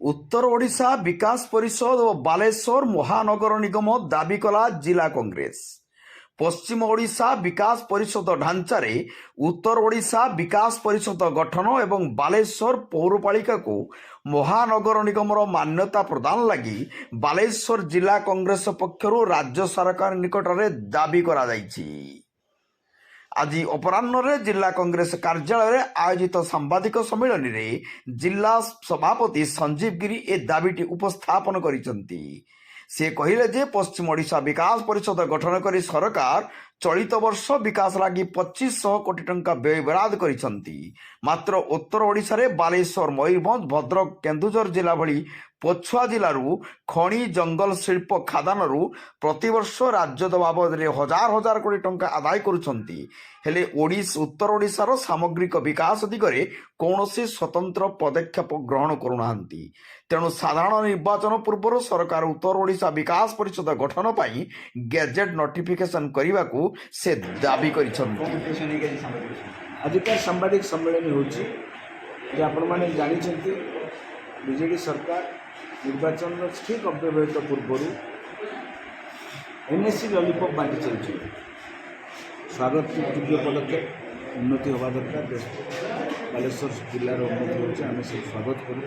उत्तर ओडिशा विकास परिषद और बालेश्वर महानगर निगम दाबी कला जिला कांग्रेस। पश्चिम ओडिशा विकास परिषद ढांचारे उत्तर ओडिशा विकास परिषद गठन एवं बालेश्वर पौरपालिका को महानगर निगम मान्यता प्रदान लगी बालेश्वर जिला कांग्रेस पक्षरु राज्य सरकार निकट में दाबी करा जायछि। आज अपराह्न जिला कांग्रेस कार्यालय आयोजित सांबादिक सम्मेलन में जिला सभापति संजीव गिरी ए दाबीटी उपस्थापन करिसेंती। से कहिले जे पश्चिम ओडिशा विकास परिषद गठन करी सरकार चलित वर्ष विकास लगी 2500 कोटी टंका व्यय बराद करिसेंती। मात्र उत्तर ओडिशा रे बालेश्वर मयूरभंज भद्रक केन्दुझर जिला भली पछुआ जिलू खनि जंगल शिल्प खादानरू प्रतिवर्ष राज्य बाबद हजार हजार कोटी टंका आदाय करुछंती। हेले उत्तर ओडिशार सामग्रिक विकास दिगरे कौनसी स्वतंत्र पदक्षेप ग्रहण करुनाहांती। तेणु साधारण निर्वाचन पूर्व सरकार उत्तर ओडिशा विकास परिषद गठन पाई गैजेट नोटिफिकेशन करने को से दाबी करिछंती। आजिकार सांबादिक सम्मेलन होछि जे आपण माने जानिछंती बीजेडी सरकार निर्वाचन ठीक अव्यवहित पूर्व एनएससी लॉलीपॉप बांटी चलती। स्वागत योग्य पदक्षेप उन्नति होगा दरकार। देश बालेश्वर जिलार उन्नति होचे आम सब स्वागत करुँ।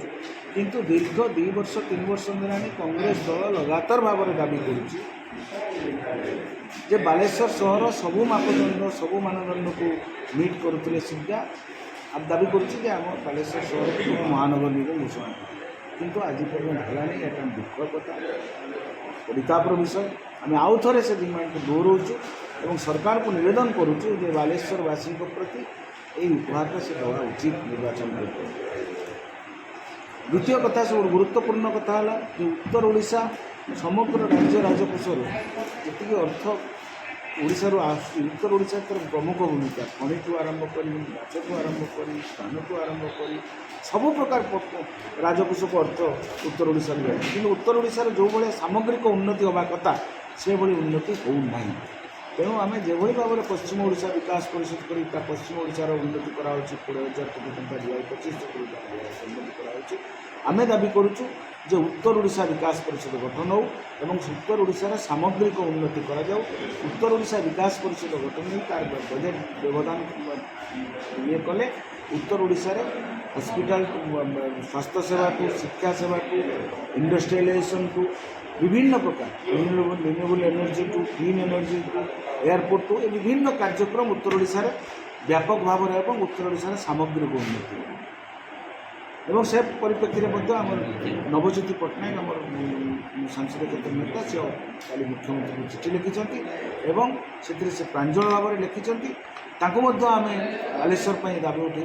किंतु दीर्घ 2 वर्ष 3 वर्ष धरानी कांग्रेस दल लगातार भाव में दाबी करुच्ची जे बालेश्वर सहर सबू मापदंड सबू मानदंड को मीट करुले सीधा अब दाबी करुच्ची आम बालेश्वर सहर को महानगर निगम घोषणा किंतु आज पर्यटन है यहाँ दुख कथा परितापर विषय। आम आउ थे से डिमांड को दोहराऊँ और सरकार को निवेदन करुचु जे बालेश्वरवासी प्रति यही उपहार से देवा उचित निर्वाचन। द्वितीय कथा सब गुरुत्वपूर्ण कथा है कि उत्तर ओडिशा समग्र राज्य राजकोषर जी अर्थ ओडिशार उत्तर ओडिशा प्रमुख भूमिका खनि को आरंभ कर माछ को आरंभ कर धान को आरंभ कर सब प्रकार राजकोष को अर्थ उत्तर ओडिशा कि उत्तर ओडिशार जो भाई सामग्रिक उन्नति होगा कथा से भाई उन्नति होना। तेणु आम जो भाव में पश्चिम ओडिशा विकास परिषद कर पश्चिम ओडिशार उन्नति कराऊँ 20,000 कोटी टंका दिया 2500 कोटी टंका उन्नति कराऊँ। आम दाबी करुचु जे उत्तर ओडिशा विकास परिषद गठन हो एवं उत्तर ओडिशार सामग्रिक उन्नति करा जाऊ। उत्तर ओडिशा विकास परिषद गठन नहीं तार बजेट व्यवधान ये कले उत्तर ओडिशार हॉस्पिटल स्वास्थ्य सेवा को शिक्षा सेवा को इंडस्ट्रियलाइजेशन को विभिन्न प्रकार renewable energy to clean energy to airport to विभिन्न कार्यक्रम उत्तर ओडिशार व्यापक भाव में उत्तर ओडिशार सामग्रिक उन्नति एवं से परिप्रेक्षी में नवज्योति पट्टनायक आम सांसद नेता से कल मुख्यमंत्री को चिठी लिखिं एवं से प्रांजल भाव में लिखिं आम बालेश्वर दाबी उठे